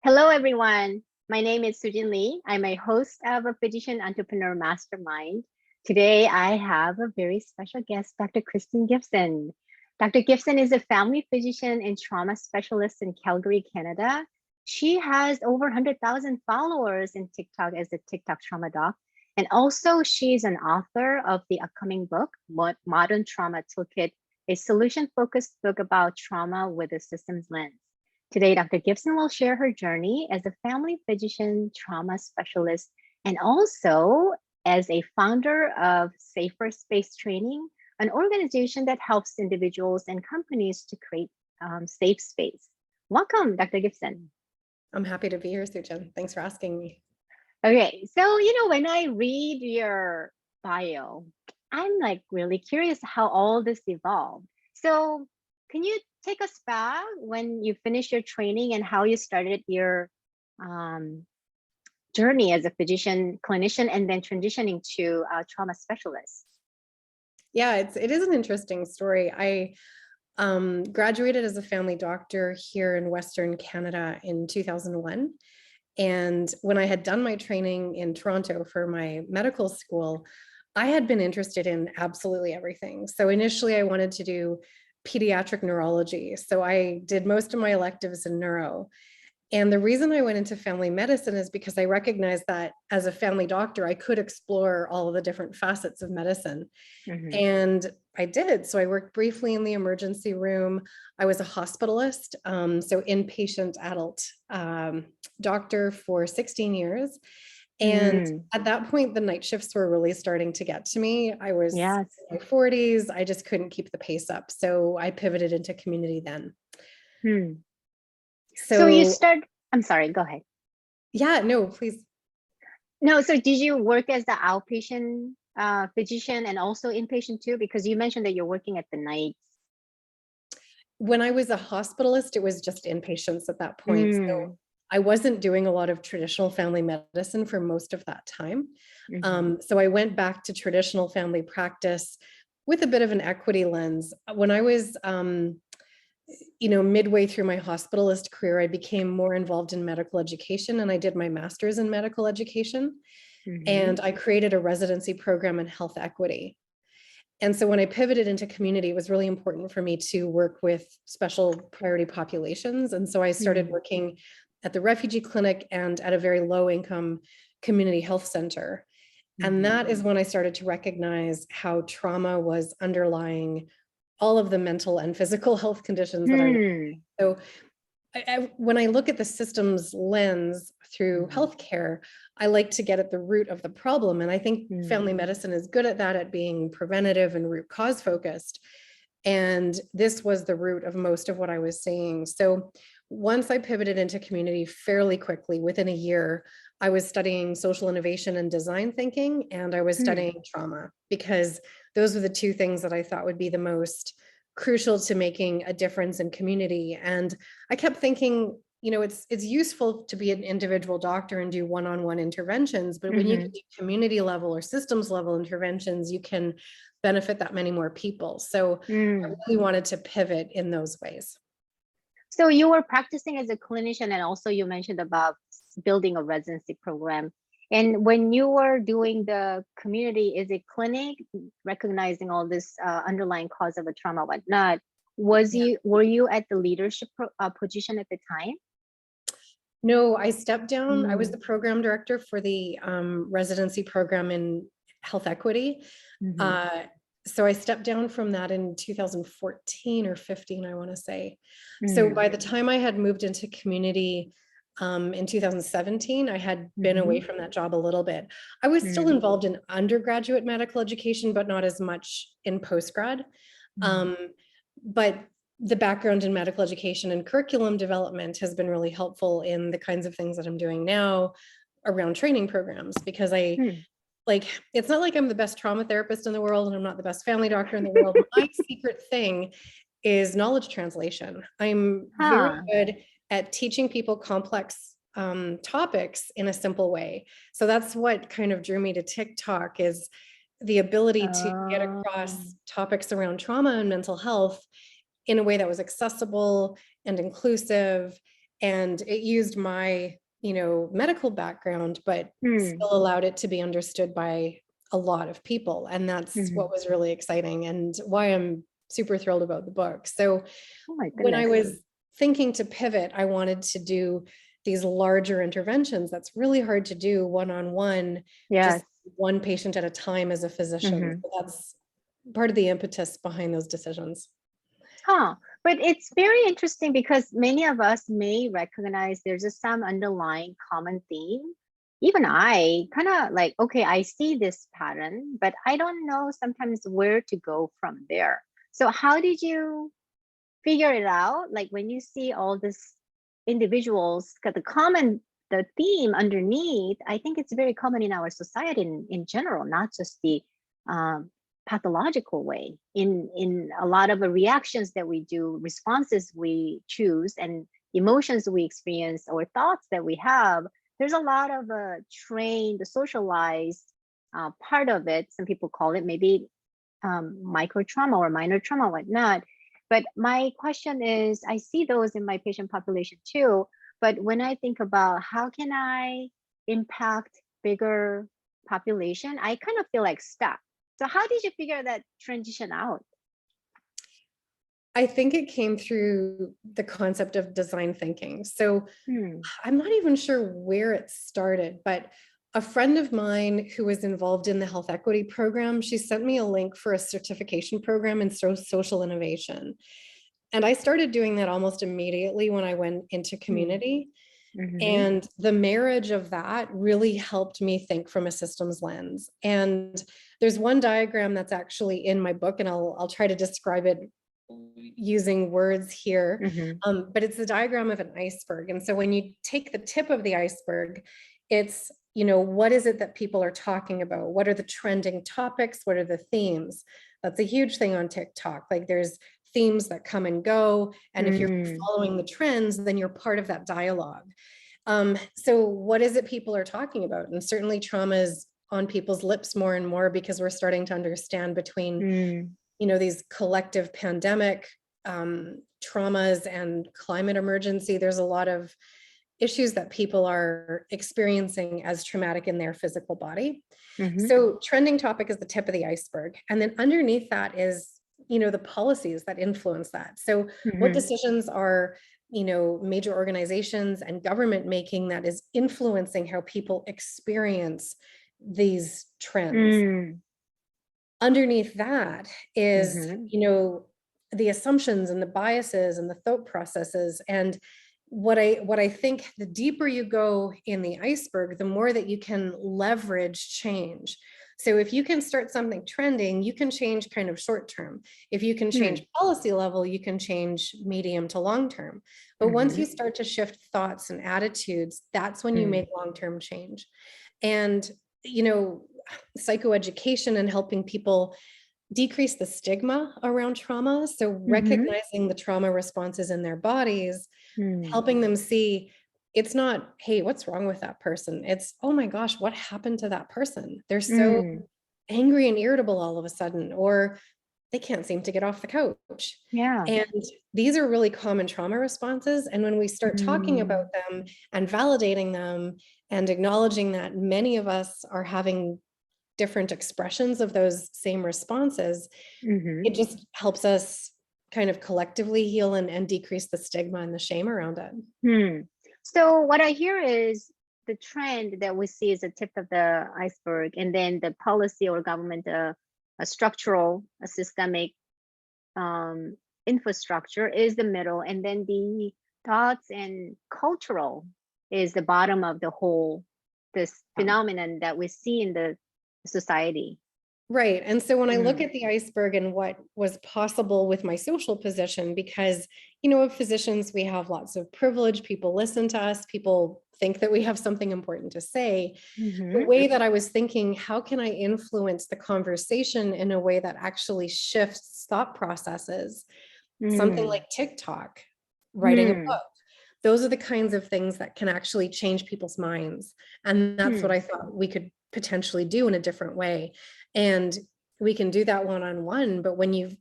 Hello, everyone. My name is Sujin Lee. I'm a host of a Physician Entrepreneur Mastermind. Today, I have a very special guest, Dr. Kristen Gibson. Dr. Gibson is a family physician and trauma specialist in Calgary, Canada. She has over 100,000 followers in TikTok as a TikTok trauma doc. And also, she's an author of the upcoming book, Modern Trauma Toolkit, a solution-focused book about trauma with a systems lens. Today, Dr. Gibson will share her journey as a family physician, trauma specialist, and also as a founder of Safer Space Training, an organization that helps individuals and companies to create safe space. Welcome, Dr. Gibson. I'm happy to be here, Sujin. Thanks for asking me. Okay, so when I read your bio, I'm like really curious how all this evolved. So can you take us back when you finished your training and how you started your journey as a physician, clinician, and then transitioning to a trauma specialist? Yeah, it is an interesting story. I graduated as a family doctor here in Western Canada in 2001. And when I had done my training in Toronto for my medical school, I had been interested in absolutely everything. So initially I wanted to do pediatric neurology. So I did most of my electives in neuro. And the reason I went into family medicine is because I recognized that as a family doctor, I could explore all of the different facets of medicine. Mm-hmm. And I did. So I worked briefly in the emergency room. I was a hospitalist, so inpatient adult doctor for 16 years. And at that point, the night shifts were really starting to get to me. I was in my 40s. I just couldn't keep the pace up. So I pivoted into community then. So you I'm sorry, go ahead. Yeah, no, please. No, so did you work as the outpatient physician and also inpatient too? Because you mentioned that you're working at the nights. When I was a hospitalist, it was just inpatients at that point. So I wasn't doing a lot of traditional family medicine for most of that time. So I went back to traditional family practice with a bit of an equity lens. When I was midway through my hospitalist career, I became more involved in medical education, and I did my master's in medical education. And I created a residency program in health equity. And so when I pivoted into community, it was really important for me to work with special priority populations. And so I started working at the refugee clinic and at a very low income community health center. And that is when I started to recognize how trauma was underlying all of the mental and physical health conditions that are. So when I look at the systems lens through healthcare, I like to get at the root of the problem. And I think family medicine is good at that, at being preventative and root cause focused. And this was the root of most of what I was seeing. So once I pivoted into community fairly quickly, within a year, I was studying social innovation and design thinking, and I was studying trauma, because those were the two things that I thought would be the most crucial to making a difference in community. And I kept thinking, it's useful to be an individual doctor and do one-on-one interventions, but when you can do community level or systems level interventions, you can benefit that many more people. So I really wanted to pivot in those ways. So you were practicing as a clinician, and also you mentioned about building a residency program. And when you were doing the community, is it clinic, recognizing all this underlying cause of a trauma, whatnot? Were you at the leadership position at the time? No, I stepped down. I was the program director for the residency program in health equity. So I stepped down from that in 2014 or 15, I want to say. So by the time I had moved into community in 2017, I had been away from that job a little bit. I was still involved in undergraduate medical education, but not as much in postgrad. But the background in medical education and curriculum development has been really helpful in the kinds of things that I'm doing now around training programs, because it's not like I'm the best trauma therapist in the world and I'm not the best family doctor in the world. My secret thing is knowledge translation. I'm very good at teaching people complex topics in a simple way. So that's what kind of drew me to TikTok, is the ability to get across topics around trauma and mental health in a way that was accessible and inclusive and it used my, medical background, but still allowed it to be understood by a lot of people. And that's what was really exciting and why I'm super thrilled about the book. So Oh my when I goodness. was thinking to pivot, I wanted to do these larger interventions. That's really hard to do one-on-one, Yes. just one patient at a time as a physician. So that's part of the impetus behind those decisions. Huh. But it's very interesting because many of us may recognize there's just some underlying common theme. Even I kind of like, okay, I see this pattern, but I don't know sometimes where to go from there. So how did you figure it out? Like when you see all these individuals, got the theme underneath, I think it's very common in our society in general, not just the pathological way. In a lot of the reactions that we do, responses we choose, and emotions we experience, or thoughts that we have, there's a lot of trained, socialized part of it. Some people call it maybe micro trauma or minor trauma, whatnot. But my question is, I see those in my patient population too. But when I think about how can I impact bigger population, I kind of feel like stuck. So how did you figure that transition out? I think it came through the concept of design thinking. So I'm not even sure where it started, but a friend of mine who was involved in the health equity program, she sent me a link for a certification program in social innovation. And I started doing that almost immediately when I went into community. And the marriage of that really helped me think from a systems lens. And there's one diagram that's actually in my book, and I'll try to describe it using words here. But it's the diagram of an iceberg. And so when you take the tip of the iceberg, it's, what is it that people are talking about? What are the trending topics? What are the themes? That's a huge thing on TikTok. Like there's themes that come and go. And if you're following the trends, then you're part of that dialogue. So what is it people are talking about? And certainly trauma is on people's lips more and more because we're starting to understand between, these collective pandemic traumas and climate emergency. There's a lot of issues that people are experiencing as traumatic in their physical body. So trending topic is the tip of the iceberg. And then underneath that is, the policies that influence that. So what decisions are, major organizations and government making that is influencing how people experience these trends. Underneath that is, the assumptions and the biases and the thought processes. And what I think the deeper you go in the iceberg, the more that you can leverage change. So if you can start something trending, you can change kind of short term. If you can change policy level, you can change medium to long term. But once you start to shift thoughts and attitudes, that's when you make long-term change. And, psychoeducation and helping people decrease the stigma around trauma. So recognizing the trauma responses in their bodies, helping them see it's not, hey, what's wrong with that person? It's, oh my gosh, what happened to that person? They're so angry and irritable all of a sudden, or they can't seem to get off the couch. Yeah. And these are really common trauma responses. And when we start talking about them and validating them and acknowledging that many of us are having different expressions of those same responses, it just helps us kind of collectively heal and decrease the stigma and the shame around it. So what I hear is the trend that we see is the tip of the iceberg, and then the policy or government, a structural, a systemic infrastructure is the middle, and then the thoughts and cultural is the bottom of the whole, this phenomenon that we see in the society. Right. And so when I look at the iceberg and what was possible with my social position, because, of physicians, we have lots of privilege, people listen to us, people think that we have something important to say. The way that I was thinking, how can I influence the conversation in a way that actually shifts thought processes? Something like TikTok, writing a book. Those are the kinds of things that can actually change people's minds. And that's what I thought we could potentially do in a different way. And we can do that one-on-one, but when you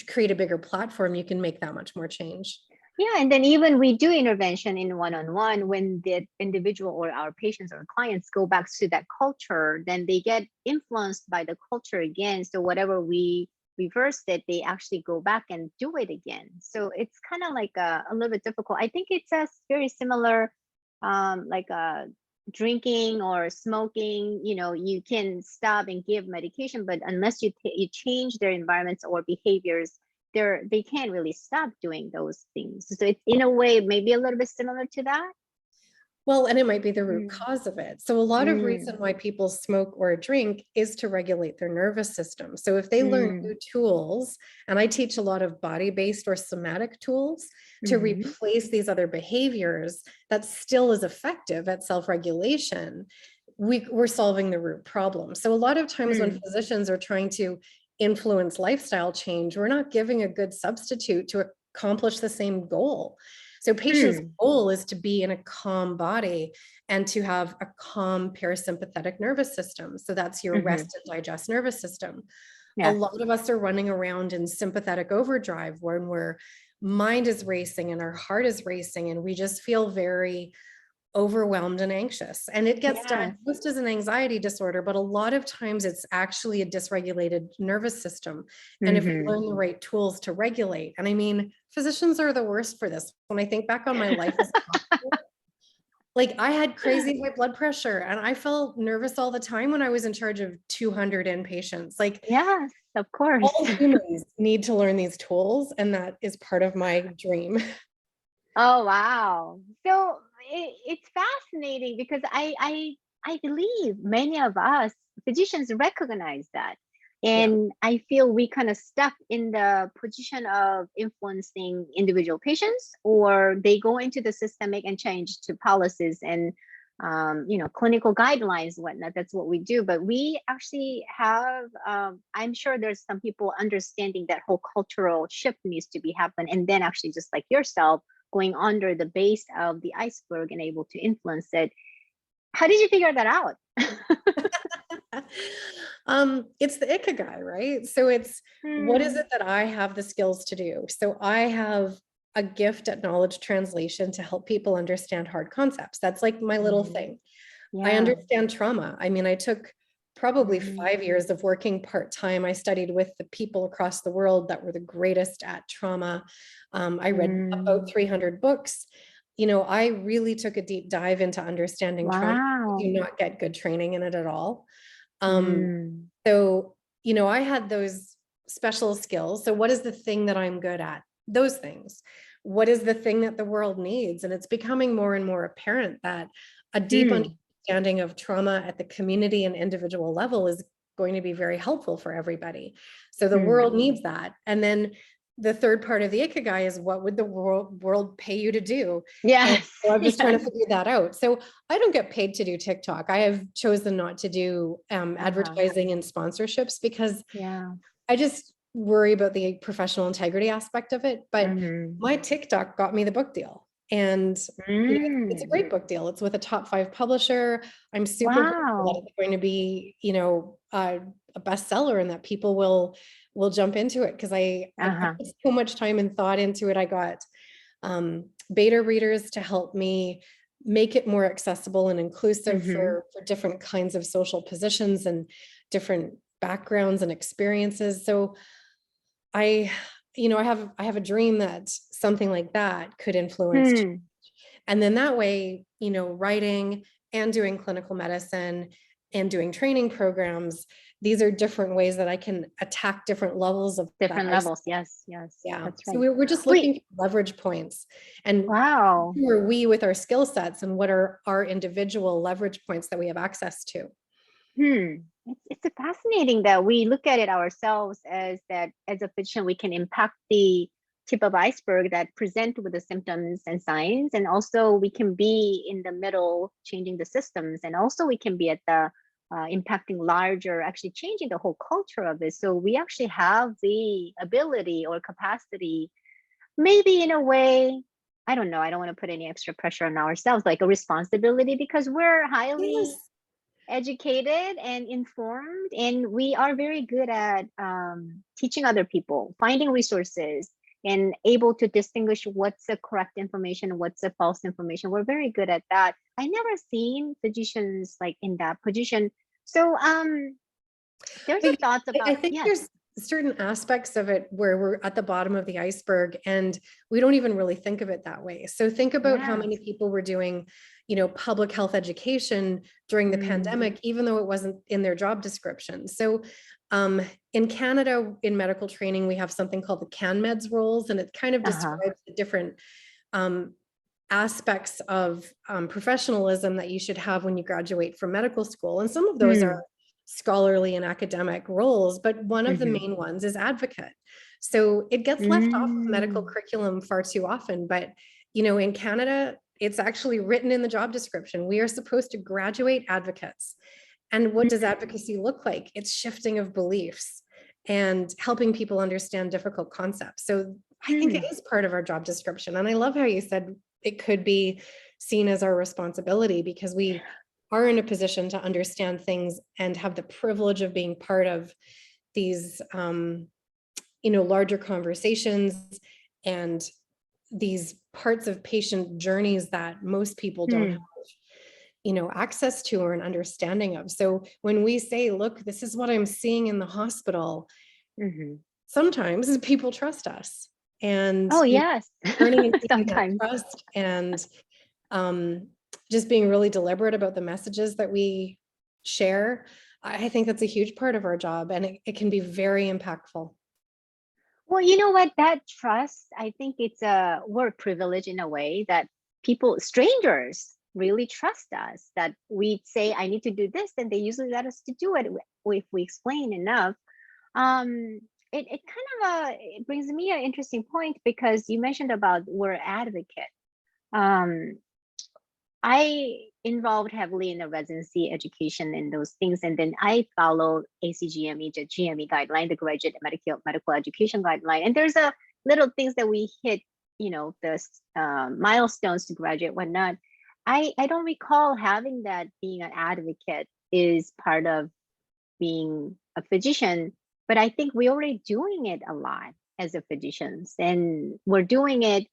create a bigger platform, you can make that much more change. Yeah, and then even we do intervention in one-on-one when the individual or our patients or clients go back to that culture, then they get influenced by the culture again. So whatever we reversed it, they actually go back and do it again. So it's kind of like a little bit difficult. I think it's a very similar, like drinking or smoking. You know, you can stop and give medication, but unless you change their environments or behaviors, they can't really stop doing those things. So it's in a way maybe a little bit similar to that. Well, and it might be the root cause of it. So a lot of reason Mm, why people smoke or drink is to regulate their nervous system. So if they learn mm, new tools, and I teach a lot of body-based or somatic tools to mm, replace these other behaviors that still is effective at self-regulation, we're solving the root problem. So a lot of times when mm, physicians are trying to influence lifestyle change, we're not giving a good substitute to accomplish the same goal. So patient's mm, goal is to be in a calm body and to have a calm parasympathetic nervous system. So that's your mm-hmm. rest and digest nervous system. A Yes. lot of us are running around in sympathetic overdrive when our mind is racing and our heart is racing and we just feel very overwhelmed and anxious. And it gets Yes. diagnosed as an anxiety disorder, but a lot of times it's actually a dysregulated nervous system. And if we Mm-hmm. learn the right tools to regulate, and I mean, physicians are the worst for this. When I think back on my life as a hospital, like I had crazy high blood pressure and I felt nervous all the time when I was in charge of 200 inpatients. Like Yes, of course. all humans need to learn these tools, and that is part of my dream. Oh wow. So it's fascinating because I believe many of us physicians recognize that. Yeah. And I feel we kind of stuck in the position of influencing individual patients, or they go into the systemic and change to policies and you know, clinical guidelines, whatnot. That's what we do. But we actually have, I'm sure there's some people understanding that whole cultural shift needs to be happen, and then actually just like yourself going under the base of the iceberg and able to influence it. How did you figure that out? It's the Ikigai, right? So it's what is Hmm. it that I have the skills to do? So I have a gift at knowledge translation to help people understand hard concepts. That's like my little Mhm. thing. I Yeah. understand trauma. I mean, I took probably Mhm. 5 years of working part-time. I studied with the people across the world that were the greatest at trauma. I read about Mm. 300 books. You know, I really took a deep dive into understanding trauma. I do Wow. not get good training in it at all. Um, Mm. so, you know, I had those special skills. So what is the thing that I'm good at? Those things. What is the thing that the world needs? And it's becoming more and more apparent that a deep Hmm. understanding of trauma at the community and individual level is going to be very helpful for everybody. So the Hmm. world needs that. And then the third part of the Ikigai is what would the world pay you to do? And Yes. so I'm just trying to Yes. figure that out. So I don't get paid to do TikTok. I have chosen not to do Uh-huh. advertising and sponsorships because Yeah. I just worry about the professional integrity aspect of it. But Mm-hmm. my TikTok got me the book deal. And you know, it's a Mm. great book deal. It's with a top 5 publisher. I'm super hopeful that Wow. it's going to be, you know, a bestseller and that people will jump into it because I Uh-huh. put so much time and thought into it. I got beta readers to help me make it more accessible and inclusive Mm-hmm. for different kinds of social positions and different backgrounds and experiences. So I, you know, I have a dream that something like that could influence. Hmm. And then that way, you know, writing and doing clinical medicine and doing training programs, these are different ways that I can attack different levels of that Different ice. levels. Yes. Yes. Yeah. That's So right. we're just Wait. looking for leverage points and Wow. who are we with our skill sets and what are our individual leverage points that we have access to. Hmm. It's fascinating that we look at it ourselves as that as a physician, we can impact the tip of iceberg that present with the symptoms and signs. And also we can be in the middle, changing the systems. And also we can be at the impacting larger, actually changing the whole culture of it. So we actually have the ability or capacity, maybe in a way, I don't know, I don't want to put any extra pressure on ourselves, like a responsibility, because we're highly Yes. educated and informed, and we are very good at teaching other people, finding resources, and able to distinguish what's the correct information, what's the false information. We're very good at that. I never seen physicians like in that position. So there's But a thoughts I about, think yes. there's certain aspects of it where we're at the bottom of the iceberg and we don't even really think of it that way. So think about how many people were doing, public health education during the pandemic, even though it wasn't in their job description. So in Canada, in medical training, we have something called the CanMeds roles, and it kind of describes the different aspects of professionalism that you should have when you graduate from medical school. And some of those are scholarly and academic roles, but one of the main ones is advocate. So it gets left off of medical curriculum far too often, but in Canada, it's actually written in the job description. We are supposed to graduate advocates. And what does advocacy look like? It's shifting of beliefs and helping people understand difficult concepts. So I think it is part of our job description. And I love how you said it could be seen as our responsibility, because we are in a position to understand things and have the privilege of being part of these, larger conversations and these parts of patient journeys that most people don't have, access to or an understanding of. So when we say, look, this is what I'm seeing in the hospital, sometimes people trust us. And yes, earning and keeping that sometimes trust and just being really deliberate about the messages that we share. I think that's a huge part of our job, and it can be very impactful. Well, you know what, that trust, I think we're privileged in a way that strangers really trust us, that we say, I need to do this, and they usually let us to do it if we explain enough. It kind of it brings me an interesting point, because you mentioned about we're advocate. I involved heavily in the residency education and those things, and then I follow ACGME, the GME guideline, the graduate medical education guideline, and there's a little things that we hit, the milestones to graduate, whatnot. I don't recall having that being an advocate is part of being a physician, but I think we're already doing it a lot as a physicians, and we're doing it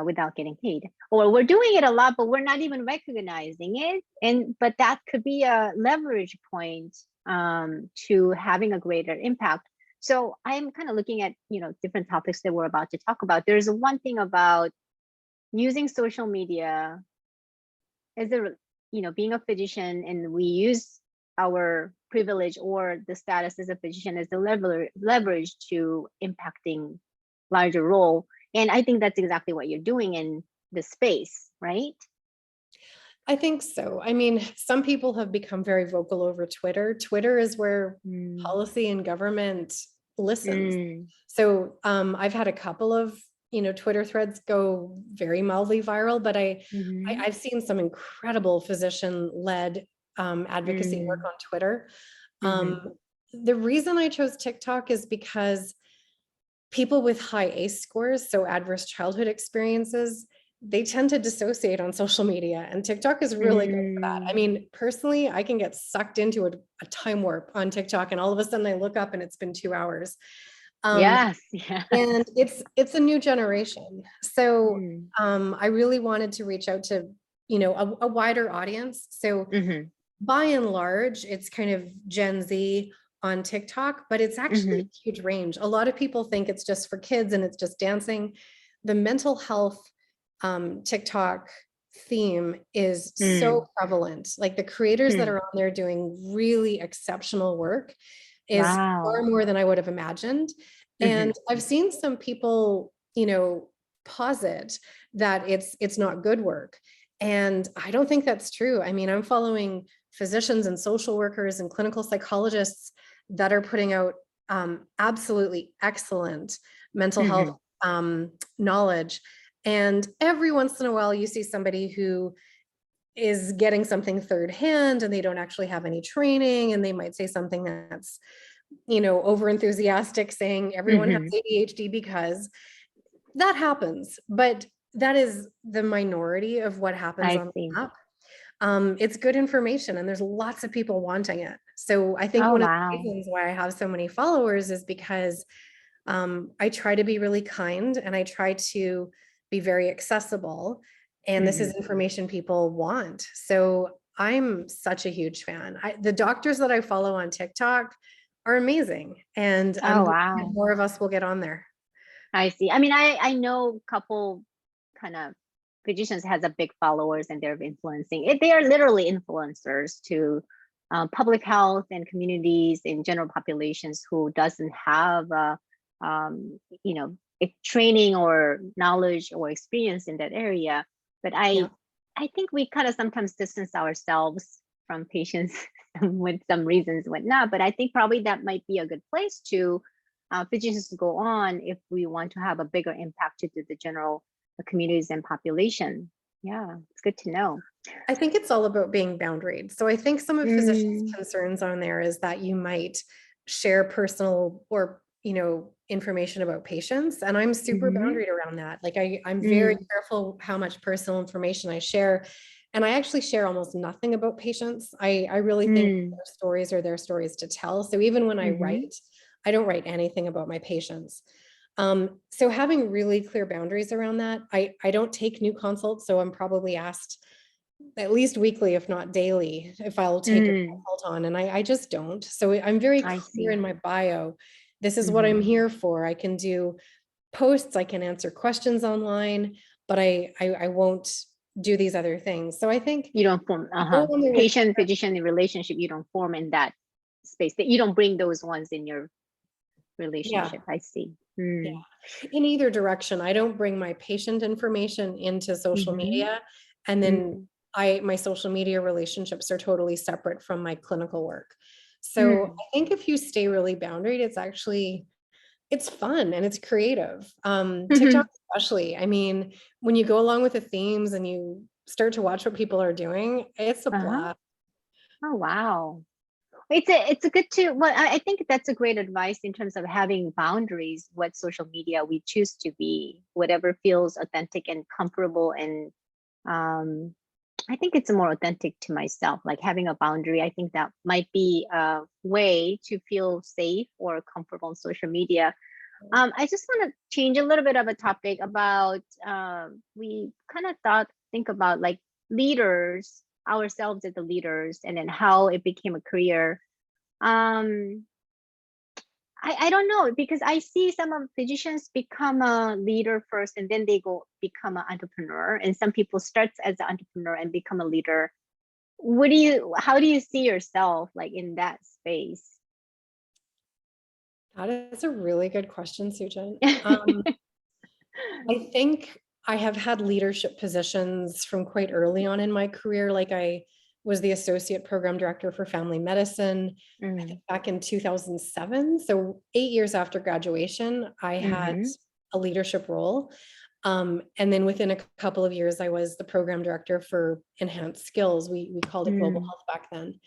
without getting paid, or we're doing it a lot, but we're not even recognizing it. But that could be a leverage point to having a greater impact. So I'm kind of looking at, different topics that we're about to talk about. There's one thing about using social media as being a physician, and we use our privilege or the status as a physician as the leverage to impacting larger role. And I think that's exactly what you're doing in the space, right? I think so. I mean, some people have become very vocal over Twitter. Twitter is where policy and government listens. So I've had a couple of, Twitter threads go very mildly viral, but I've seen some incredible physician-led advocacy work on Twitter. The reason I chose TikTok is because people with high ACE scores, so adverse childhood experiences, they tend to dissociate on social media, and TikTok is really good for that. I mean, personally, I can get sucked into a time warp on TikTok, and all of a sudden I look up and it's been 2 hours. Yes. And it's a new generation. So I really wanted to reach out to, a wider audience. So by and large, it's kind of Gen Z on TikTok, but it's actually a huge range. A lot of people think it's just for kids and it's just dancing. The mental health TikTok theme is so prevalent. Like the creators that are on there doing really exceptional work is far more than I would have imagined. And I've seen some people, posit that it's not good work. And I don't think that's true. I mean, I'm following physicians and social workers and clinical psychologists that are putting out absolutely excellent mental health knowledge. And every once in a while, you see somebody who is getting something third hand and they don't actually have any training, and they might say something that's, over enthusiastic, saying everyone has ADHD, because that happens. But that is the minority of what happens on the app. It's good information, and there's lots of people wanting it. So I think one of the reasons why I have so many followers is because I try to be really kind, and I try to be very accessible. And this is information people want. So I'm such a huge fan. The doctors that I follow on TikTok are amazing. And I'm Oh, hoping that wow. more of us will get on there. I see. I mean, I know a couple kind of physicians has a big followers and they're influencing it. They are literally influencers to public health and communities in general populations who doesn't have, you know, training or knowledge or experience in that area. But Yeah. I think we kind of sometimes distance ourselves from patients with some reasons and whatnot. But I think probably that might be a good place to physicians to go on if we want to have a bigger impact to the general communities and population. Yeah, it's good to know. I think it's all about being boundaried. So I think some of physicians' concerns on there is that you might share personal or, information about patients. And I'm super boundaried around that. Like I'm very careful how much personal information I share. And I actually share almost nothing about patients. I really think their stories are their stories to tell. So even when I write, I don't write anything about my patients. So having really clear boundaries around that, I don't take new consults. So I'm probably asked at least weekly, if not daily, if I'll take a consult on, and I just don't. So I'm very I clear see. in my bio. This is what I'm here for. I can do posts, I can answer questions online, but I won't do these other things. So I think You don't form patient physician relationship. You don't form in that space. That you don't bring those ones in your relationship. I see. Yeah. In either direction, I don't bring my patient information into social media, and then my social media relationships are totally separate from my clinical work. So I think if you stay really boundaried, it's fun and it's creative. TikTok especially. I mean, when you go along with the themes and you start to watch what people are doing, it's a blast. Oh, wow. It's a good to, well, I think that's a great advice in terms of having boundaries, what social media we choose to be, whatever feels authentic and comfortable. And I think it's more authentic to myself, like having a boundary. I think that might be a way to feel safe or comfortable on social media. I just want to change a little bit of a topic about, we kind of think about like leaders, ourselves as the leaders, and then how it became a career. I don't know, because I see some of physicians become a leader first and then they go become an entrepreneur, and some people starts as an entrepreneur and become a leader. How do you see yourself like in that space? That is a really good question, Sujin. I think I have had leadership positions from quite early on in my career. Like I was the associate program director for family medicine, I think back in 2007. So 8 years after graduation, I had a leadership role. And then within a couple of years, I was the program director for enhanced skills. We called it global health back then.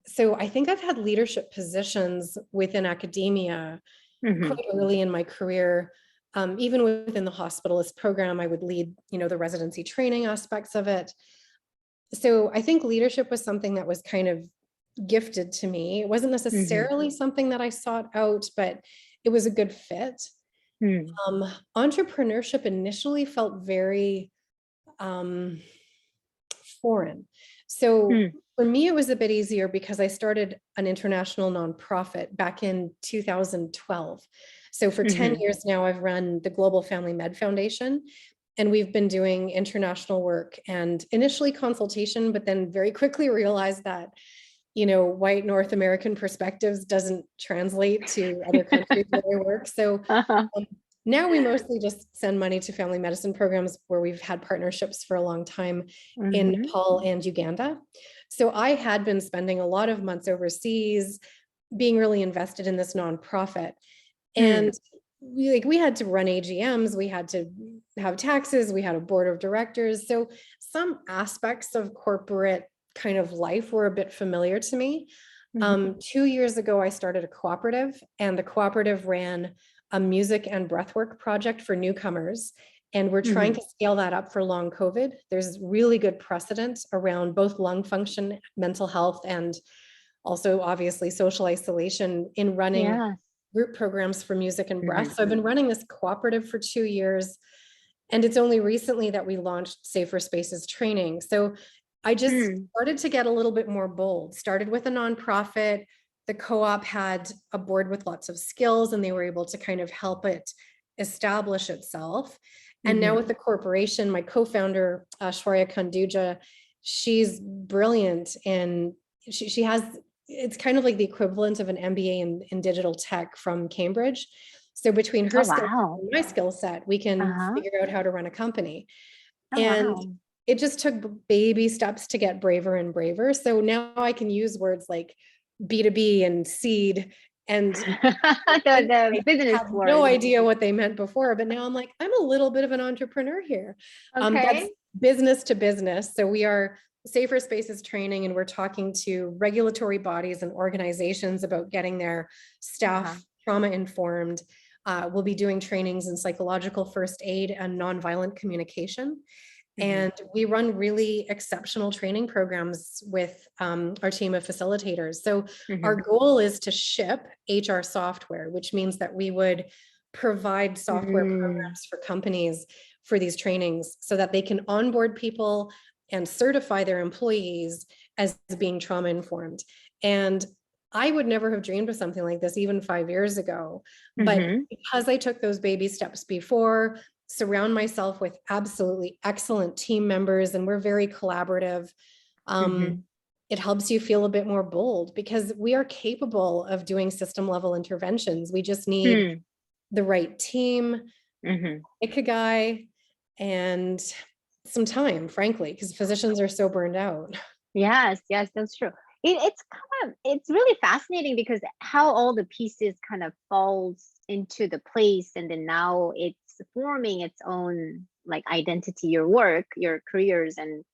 So I think I've had leadership positions within academia quite early in my career. Even within the hospitalist program, I would lead, the residency training aspects of it. So I think leadership was something that was kind of gifted to me. It wasn't necessarily something that I sought out, but it was a good fit. Entrepreneurship initially felt very foreign. So for me, it was a bit easier because I started an international nonprofit back in 2012. So for 10 years now, I've run the Global Family Med Foundation, and we've been doing international work and initially consultation, but then very quickly realized that, white North American perspectives doesn't translate to other countries where we work. So now we mostly just send money to family medicine programs where we've had partnerships for a long time in Nepal and Uganda. So I had been spending a lot of months overseas, being really invested in this nonprofit. And we had to run AGMs, we had to have taxes, we had a board of directors. So some aspects of corporate kind of life were a bit familiar to me. 2 years ago, I started a cooperative, and the cooperative ran a music and breathwork project for newcomers. And we're trying to scale that up for long COVID. There's really good precedent around both lung function, mental health, and also obviously social isolation in running group programs for music and breath. So I've been running this cooperative for 2 years. And it's only recently that we launched Safer Spaces training. So I just started to get a little bit more bold, started with a nonprofit. The co-op had a board with lots of skills and they were able to kind of help it establish itself. And now with the corporation, my co-founder, Shwarya Kanduja, she's brilliant. And she has, it's kind of like the equivalent of an MBA in digital tech from Cambridge. So between her skill and my skill set, we can figure out how to run a company. And it just took baby steps to get braver and braver. So now I can use words like B2B and seed and the business have no idea what they meant before, but now I'm like, I'm a little bit of an entrepreneur here. That's business to business. So we are Safer Spaces training, and we're talking to regulatory bodies and organizations about getting their staff trauma informed. We'll be doing trainings in psychological first aid and nonviolent communication. And we run really exceptional training programs with our team of facilitators. So our goal is to ship HR software, which means that we would provide software programs for companies for these trainings so that they can onboard people and certify their employees as being trauma informed. And I would never have dreamed of something like this even 5 years ago. But because I took those baby steps before, surround myself with absolutely excellent team members, and we're very collaborative, it helps you feel a bit more bold because we are capable of doing system level interventions. We just need the right team, Ikigai, and some time, frankly, because physicians are so burned out. Yes, that's true. It's really fascinating because how all the pieces kind of falls into the place, and then now it's forming its own like identity, your work, your careers, and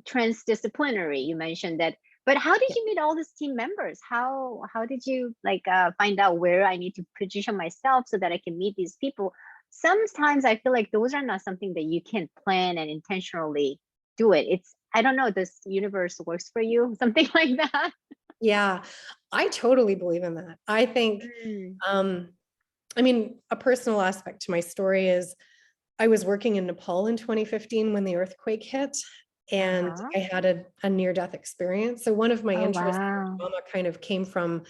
transdisciplinary. You mentioned that, but how did you meet all these team members? How did you like find out where I need to position myself so that I can meet these people? Sometimes I feel like those are not something that you can plan and intentionally do it. It's, I don't know, this universe works for you, something like that. Yeah, I totally believe in that. I think, I mean, a personal aspect to my story is I was working in Nepal in 2015 when the earthquake hit, and I had a near-death experience. So one of my interests in trauma kind of came from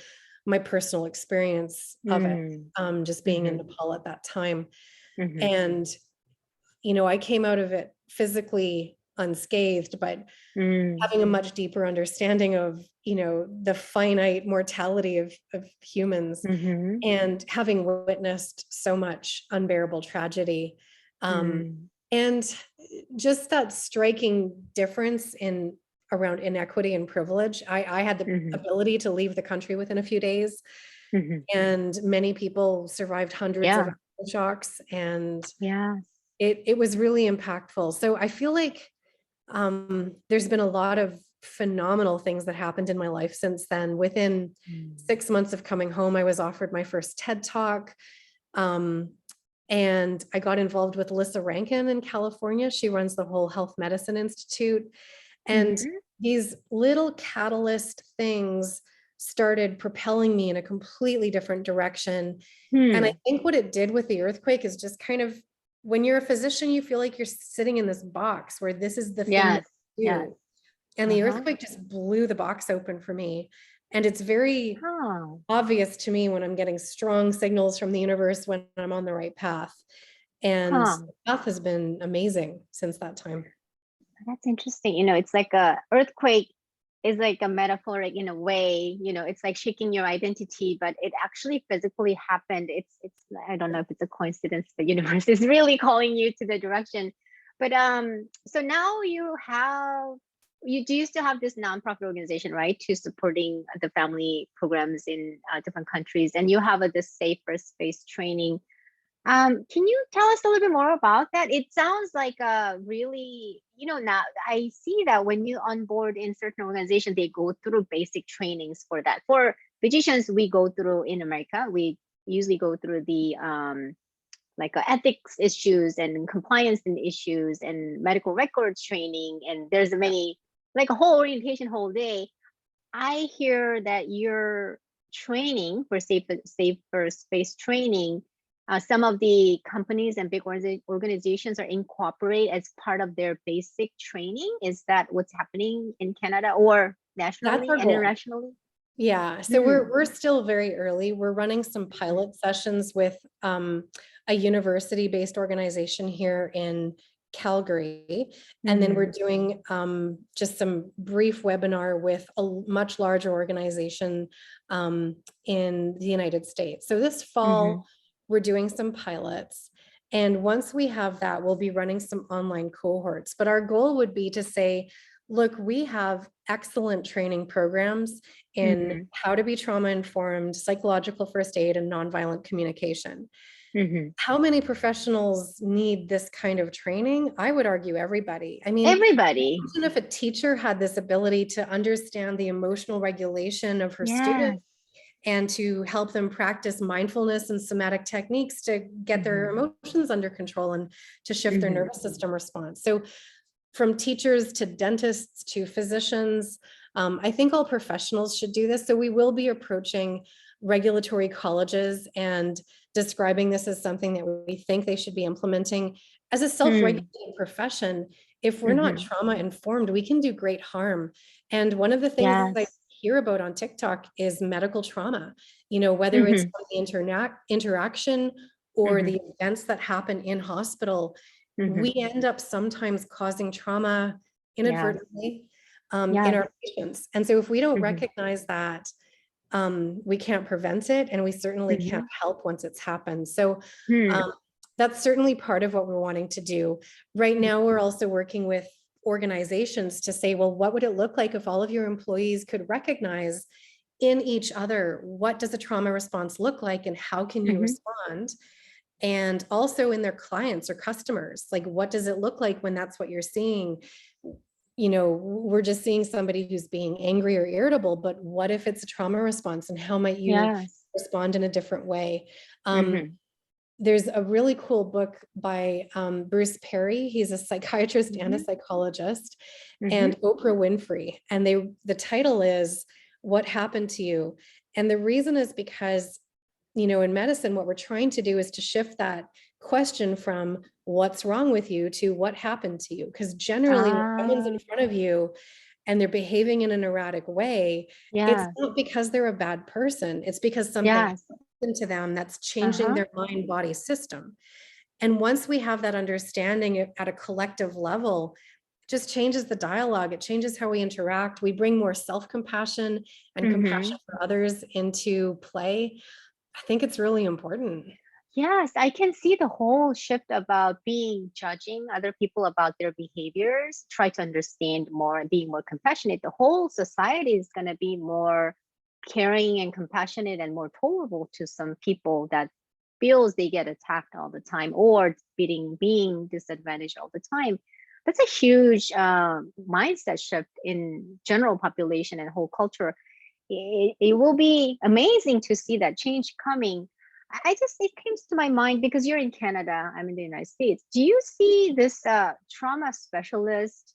my personal experience of it, just being in Nepal at that time. And, you know, I came out of it physically unscathed, but having a much deeper understanding of, you know, the finite mortality of humans, and having witnessed so much unbearable tragedy, and just that striking difference in around inequity and privilege. I had the ability to leave the country within a few days, and many people survived hundreds of shocks, and it was really impactful. So I feel like there's been a lot of phenomenal things that happened in my life since then. Within 6 months of coming home, I was offered my first TED Talk. And I got involved with Lissa Rankin in California. She runs the whole Health Medicine Institute. And these little catalyst things started propelling me in a completely different direction. And I think what it did with the earthquake is just kind of, when you're a physician, you feel like you're sitting in this box where this is the thing that you do. And the earthquake just blew the box open for me. And it's very obvious to me when I'm getting strong signals from the universe when I'm on the right path. And the path has been amazing since that time. That's interesting. You know, it's like a earthquake is like a metaphor in a way, you know, it's like shaking your identity, but it actually physically happened. It's I don't know if it's a coincidence, the universe is really calling you to the direction. But so now you do still have this nonprofit organization, right, to supporting the family programs in different countries, and you have this safer space training. Can you tell us a little bit more about that? It sounds like a really, you know, now I see that when you onboard in certain organizations, they go through basic trainings for that. For physicians, we go through in America, we usually go through the like ethics issues and compliance and issues and medical records training, and there's many, like a whole orientation, whole day. I hear that you're training for safer space training, some of the companies and big organizations are incorporate as part of their basic training. Is that what's happening in Canada or That's nationally our and goal. internationally? Yeah, so we're still very early. We're running some pilot sessions with a university-based organization here in Calgary, and then we're doing just some brief webinar with a much larger organization in the United States. So this fall, we're doing some pilots. And once we have that, we'll be running some online cohorts. But our goal would be to say, look, we have excellent training programs in how to be trauma-informed, psychological first aid, and nonviolent communication. How many professionals need this kind of training? I would argue everybody. I mean, everybody. imagine if a teacher had this ability to understand the emotional regulation of her students and to help them practice mindfulness and somatic techniques to get their emotions under control and to shift their nervous system response. So from teachers to dentists to physicians, I think all professionals should do this. So we will be approaching regulatory colleges and describing this as something that we think they should be implementing as a self-regulating profession. If we're not trauma informed, we can do great harm. And one of the things that I hear about on TikTok is medical trauma, you know, whether it's the interaction or the events that happen in hospital, we end up sometimes causing trauma inadvertently in our patients. And so if we don't recognize that, we can't prevent it, and we certainly can't help once it's happened. So that's certainly part of what we're wanting to do. Right now, we're also working with organizations to say, well, what would it look like if all of your employees could recognize in each other, what does a trauma response look like and how can you respond? And also in their clients or customers, like, what does it look like when that's what you're seeing? You know, we're just seeing somebody who's being angry or irritable, but what if it's a trauma response, and how might you respond in a different way? There's a really cool book by Bruce Perry. He's a psychiatrist and a psychologist, and Oprah Winfrey. And the title is What Happened to You? And the reason is because, you know, in medicine, what we're trying to do is to shift that question from what's wrong with you to what happened to you. Because generally when someone's in front of you and they're behaving in an erratic way, it's not because they're a bad person. It's because something happened to them that's changing their mind-body system. And once we have that understanding at a collective level, it just changes the dialogue. It changes how we interact. We bring more self-compassion and compassion for others into play. I think it's really important. Yes, I can see the whole shift about judging other people about their behaviors, try to understand more, being more compassionate. The whole society is going to be more caring and compassionate and more tolerable to some people that feels they get attacked all the time or being disadvantaged all the time. That's a huge mindset shift in general population and whole culture. It will be amazing to see that change coming. It comes to my mind because you're in Canada, I'm in the United States. Do you see this trauma specialist?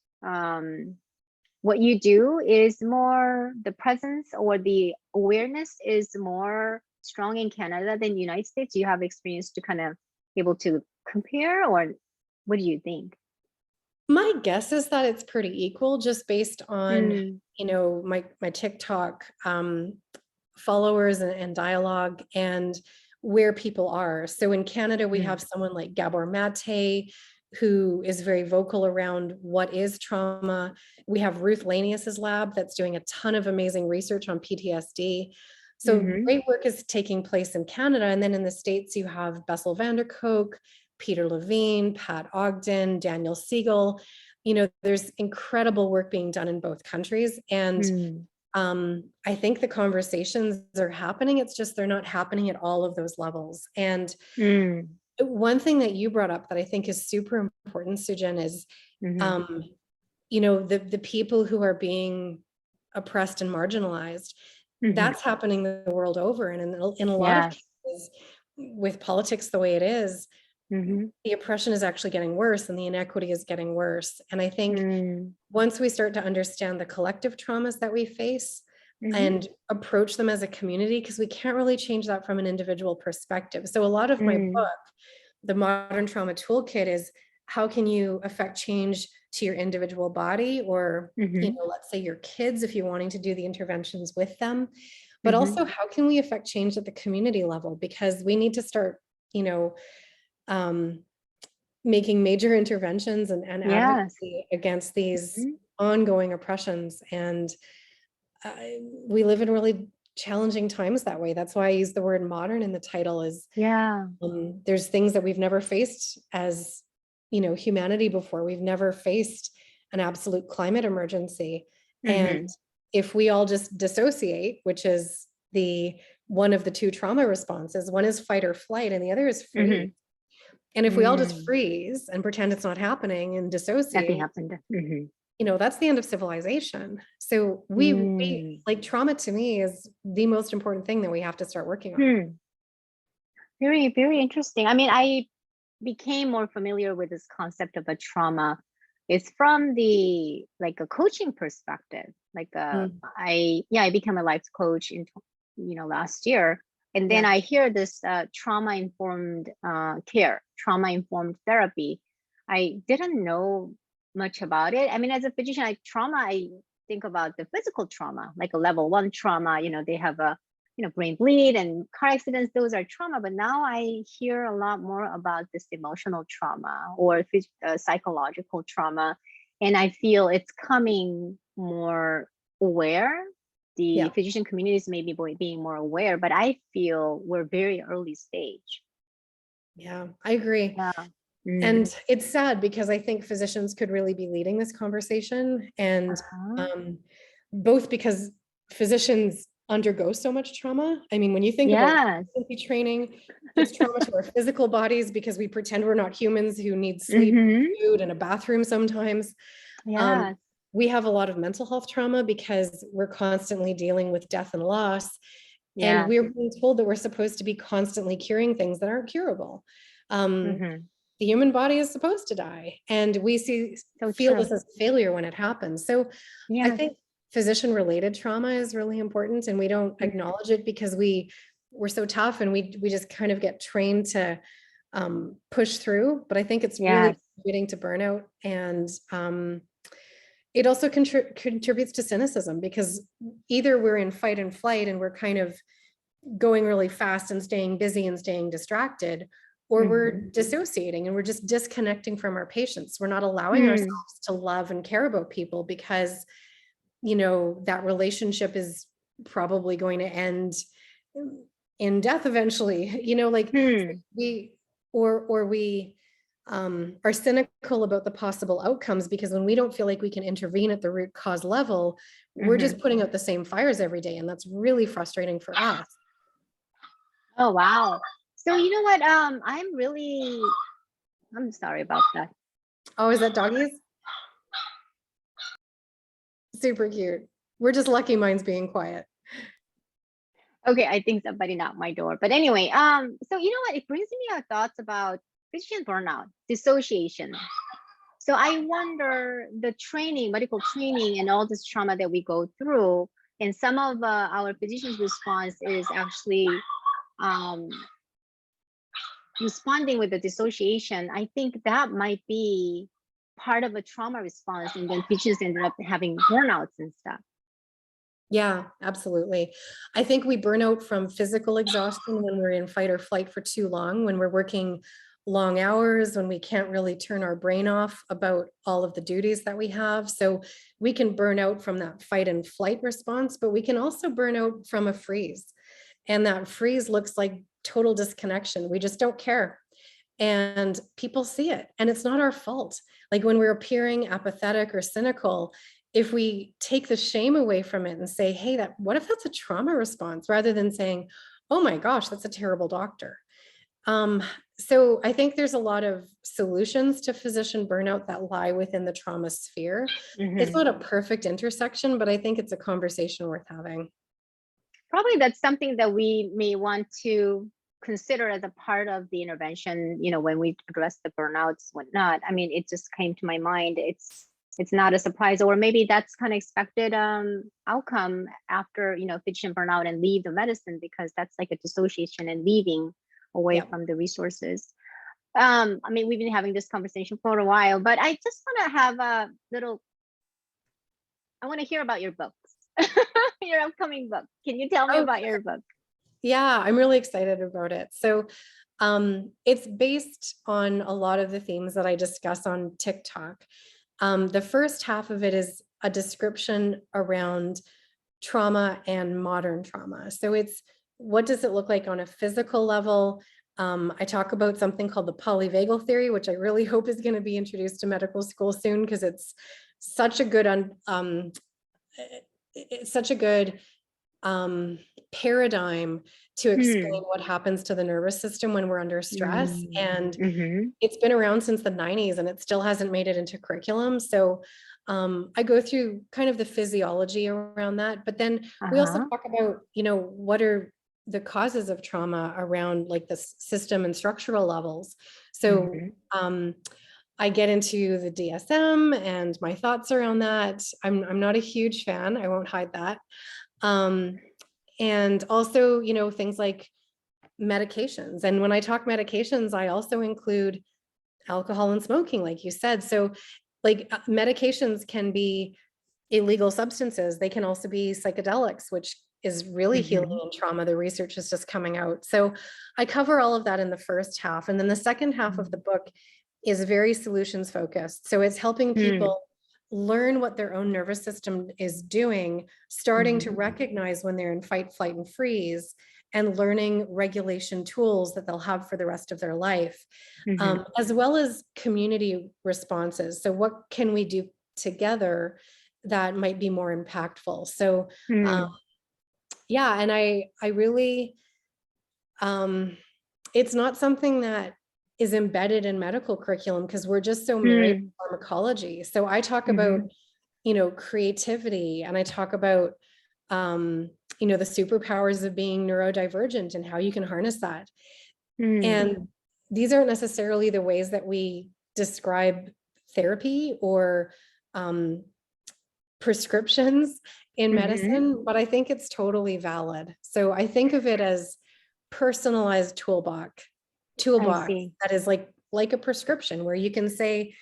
What you do is more the presence or the awareness is more strong in Canada than the United States? Do you have experience to kind of able to compare, or what do you think? My guess is that it's pretty equal, just based on, you know, my TikTok followers and dialogue and where people are. So in Canada, we have someone like Gabor Mate, who is very vocal around what is trauma. We have Ruth Lanius's lab that's doing a ton of amazing research on PTSD. So great work is taking place in Canada. And then in the States, you have Bessel van der Kolk, Peter Levine, Pat Ogden, Daniel Siegel. You know, there's incredible work being done in both countries. And I think the conversations are happening. It's just they're not happening at all of those levels. And one thing that you brought up that I think is super important, Sujan, is, you know, the people who are being oppressed and marginalized, that's happening the world over. And in a lot of cases, with politics the way it is, the oppression is actually getting worse and the inequity is getting worse. And I think once we start to understand the collective traumas that we face, and approach them as a community, because we can't really change that from an individual perspective. So a lot of my book, the Modern Trauma Toolkit, is how can you affect change to your individual body, or, let's say your kids, if you're wanting to do the interventions with them, but also how can we affect change at the community level? Because we need to start, making major interventions and advocacy against these ongoing oppressions. And we live in really challenging times that way. That's why I use the word modern in the title. Is there's things that we've never faced as humanity before. We've never faced an absolute climate emergency. And if we all just dissociate, which is one of the two trauma responses, one is fight or flight and the other is freeze. And if we all just freeze and pretend it's not happening and dissociate, nothing happened. That's the end of civilization. So we like, trauma to me is the most important thing that we have to start working on. Very, very interesting. I mean, I became more familiar with this concept of a trauma. It's from a coaching perspective. I became a life coach in last year. And then I hear this trauma-informed care, trauma-informed therapy. I didn't know much about it. I mean, as a physician, I think about the physical trauma, like a level 1 trauma. They have a brain bleed and car accidents. Those are trauma. But now I hear a lot more about this emotional trauma or psychological trauma, and I feel it's coming more aware. The physician communities may be being more aware, but I feel we're very early stage. Yeah, I agree. And it's sad because I think physicians could really be leading this conversation, and both because physicians undergo so much trauma. I mean, when you think about residency training, it's trauma to our physical bodies because we pretend we're not humans who need sleep, food, and a bathroom sometimes. We have a lot of mental health trauma because we're constantly dealing with death and loss. And we're being told that we're supposed to be constantly curing things that aren't curable. The human body is supposed to die. And we feel this as failure when it happens. So I think physician-related trauma is really important, and we don't acknowledge it because we're so tough and we just kind of get trained to push through. But I think it's really contributing to burnout, and it also contributes to cynicism, because either we're in fight and flight and we're kind of going really fast and staying busy and staying distracted, or we're dissociating and we're just disconnecting from our patients. We're not allowing ourselves to love and care about people because, that relationship is probably going to end in death eventually, we are cynical about the possible outcomes, because when we don't feel like we can intervene at the root cause level, we're just putting out the same fires every day. And that's really frustrating for us. Oh, wow. So you know what? I'm sorry about that. Oh, is that doggies? Super cute. We're just lucky mine's being quiet. Okay, I think somebody knocked my door. But anyway, so you know what? It brings me our thoughts about physician burnout, dissociation. So I wonder, the medical training and all this trauma that we go through, and some of our physicians' response is actually responding with the dissociation. I think that might be part of a trauma response, and then physicians ended up having burnouts and stuff. Yeah, absolutely. I think we burn out from physical exhaustion when we're in fight or flight for too long, when we're working long hours, when we can't really turn our brain off about all of the duties that we have. So we can burn out from that fight and flight response, but we can also burn out from a freeze. And that freeze looks like total disconnection. We just don't care. And people see it, and it's not our fault. Like when we're appearing apathetic or cynical, if we take the shame away from it and say, hey, what if that's a trauma response, rather than saying, oh my gosh, that's a terrible doctor. So I think there's a lot of solutions to physician burnout that lie within the trauma sphere. It's not a perfect intersection, but I think it's a conversation worth having. Probably that's something that we may want to consider as a part of the intervention, when we address the burnouts, whatnot. I mean, it just came to my mind. It's it's not a surprise, or maybe that's kind of expected outcome after, physician burnout and leave the medicine, because that's like a dissociation and leaving away from the resources. I mean, we've been having this conversation for a while, but I just want to have a little, I want to hear about your books, your upcoming book. Can you tell me about your book? Yeah, I'm really excited about it. So it's based on a lot of the themes that I discuss on TikTok. The first half of it is a description around trauma and modern trauma. So it's, what does it look like on a physical level? I talk about something called the polyvagal theory, which I really hope is going to be introduced to medical school soon, because it's such a good paradigm to explain what happens to the nervous system when we're under stress. And it's been around since the 90s and it still hasn't made it into curriculum. So I go through kind of the physiology around that, but then we also talk about, what are the causes of trauma around like the system and structural levels. So I get into the DSM and my thoughts around that. I'm not a huge fan, I won't hide that. And also, things like medications. And when I talk medications, I also include alcohol and smoking, like you said. So like medications can be illegal substances. They can also be psychedelics, which is really healing in trauma. The research is just coming out. So I cover all of that in the first half. And then the second half of the book is very solutions focused. So it's helping people learn what their own nervous system is doing, starting to recognize when they're in fight, flight, and freeze, and learning regulation tools that they'll have for the rest of their life, as well as community responses. So what can we do together that might be more impactful? So yeah, and I really, it's not something that is embedded in medical curriculum because we're just so married to pharmacology. So I talk about, creativity, and I talk about, the superpowers of being neurodivergent and how you can harness that. And these aren't necessarily the ways that we describe therapy or prescriptions in medicine, but I think it's totally valid. So I think of it as personalized toolbox that is like a prescription, where you can say,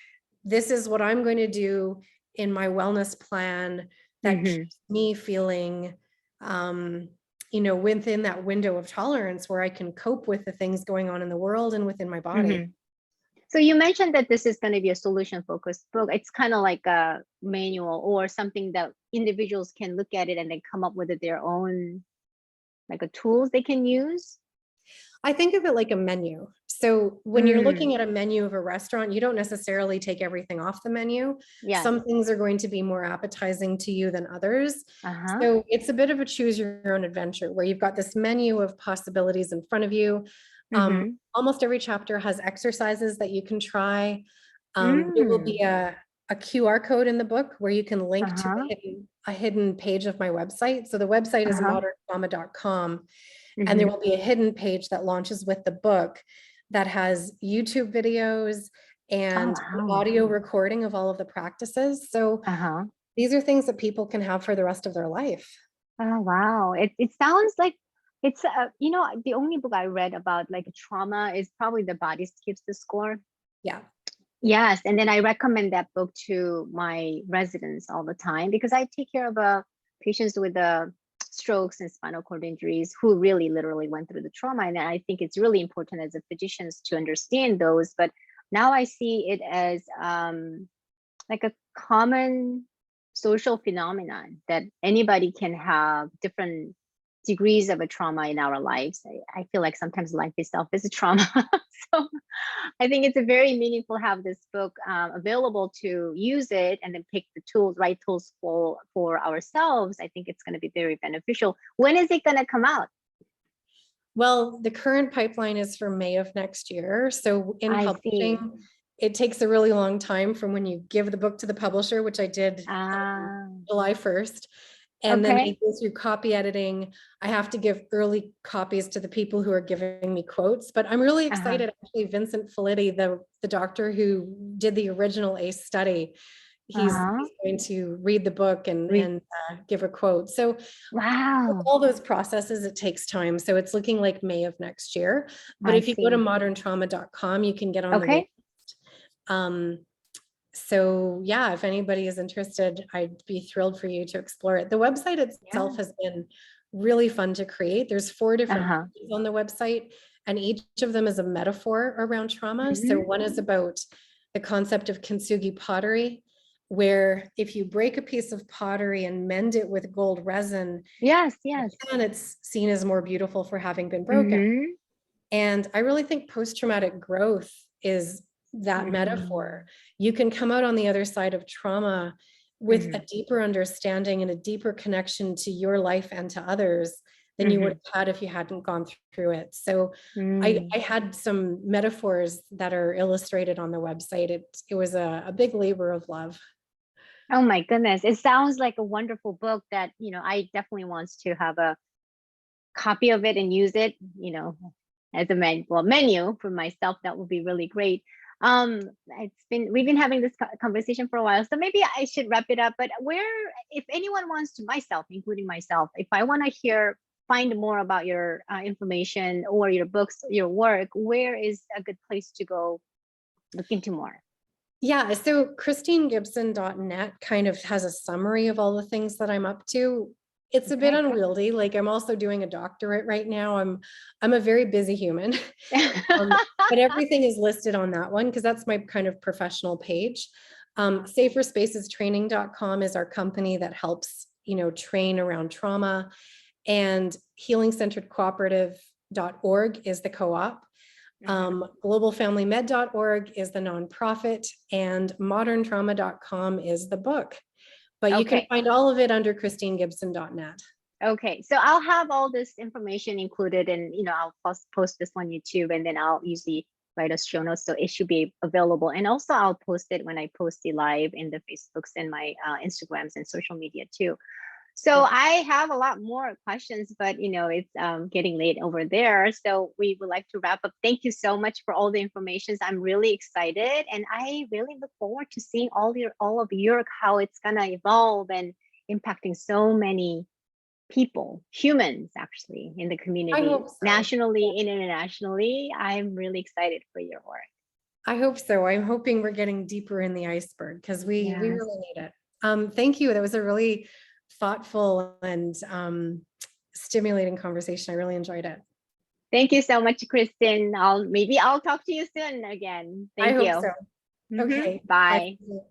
this is what I'm going to do in my wellness plan that keeps me feeling, within that window of tolerance where I can cope with the things going on in the world and within my body. So you mentioned that this is going to be a solution focused book. It's kind of like a manual or something that individuals can look at it and then come up with their own, like a tools they can use. I think of it like a menu. So when you're looking at a menu of a restaurant, you don't necessarily take everything off the menu. Some things are going to be more appetizing to you than others. So it's a bit of a choose your own adventure, where you've got this menu of possibilities in front of you. Almost every chapter has exercises that you can try. There will be a QR code in the book where you can link to a hidden page of my website. So the website is moderntrauma.com. And there will be a hidden page that launches with the book that has YouTube videos and an audio recording of all of the practices. So these are things that people can have for the rest of their life. Oh, wow. It sounds like it's, the only book I read about like trauma is probably The Body Keeps the Score. Yeah. Yes. And then I recommend that book to my residents all the time, because I take care of patients with strokes and spinal cord injuries who really literally went through the trauma. And I think it's really important as a physician to understand those. But now I see it as like a common social phenomenon that anybody can have different degrees of a trauma in our lives. I feel like sometimes life itself is a trauma. So I think it's a very meaningful to have this book available to use it and then pick the right tools for ourselves. I think it's going to be very beneficial. When is it going to come out? Well, the current pipeline is for May of next year. So in publishing, it takes a really long time from when you give the book to the publisher, which I did July 1st. And then I go through copy editing. I have to give early copies to the people who are giving me quotes, but I'm really excited. Actually, Vincent Felitti, the doctor who did the original ACE study, he's Uh-huh. going to read the book and Re- give a quote. So with Wow. all those processes, it takes time. So it's looking like May of next year. But I if you go to see. moderntrauma.com, you can get on the wait Okay. list. So yeah, if anybody is interested, I'd be thrilled for you to explore it. The website Yeah. itself has been really fun to create. There's 4 different Uh-huh. pages on the website, and each of them is a metaphor around trauma. So one is about the concept of kintsugi pottery, where if you break a piece of pottery and mend it with gold resin, Yes, yes. and it's seen as more beautiful for having been broken. Mm-hmm. And I really think post-traumatic growth is that metaphor. You can come out on the other side of trauma with a deeper understanding and a deeper connection to your life and to others than you would have had if you hadn't gone through it. So I had some metaphors that are illustrated on the website. It was a big labor of love. Oh my goodness. It sounds like a wonderful book that, I definitely wants to have a copy of it and use it, as a menu for myself. That would be really great. We've been having this conversation for a while, so maybe I should wrap it up. But if anyone wants to, myself, including myself, if I want to find more about your information or your books, your work, where is a good place to go look into more? Yeah, so christinegibson.net kind of has a summary of all the things that I'm up to. It's a bit unwieldy. Like, I'm also doing a doctorate right now. I'm a very busy human, but everything is listed on that one because that's my kind of professional page. Saferspacestraining.com is our company that helps, train around trauma, and healingcenteredcooperative.org is the co-op. Globalfamilymed.org is the nonprofit, and moderntrauma.com is the book. But you can find all of it under christinegibson.net. Okay, so I'll have all this information included, and I'll post this on YouTube, and then I'll usually write a show notes, so it should be available. And also I'll post it when I post the live in the Facebooks and my Instagrams and social media too. So I have a lot more questions, but it's getting late over there. So we would like to wrap up. Thank you so much for all the information. I'm really excited, and I really look forward to seeing all of your how it's gonna evolve and impacting so many people, humans actually, in the community, nationally and internationally. I'm really excited for your work. I hope so. I'm hoping we're getting deeper in the iceberg because we really need it. Thank you. That was a really thoughtful and stimulating conversation. I really enjoyed it. Thank you so much, Kristen. I'll talk to you soon again. Thank you. I hope so. Okay. Bye. Bye.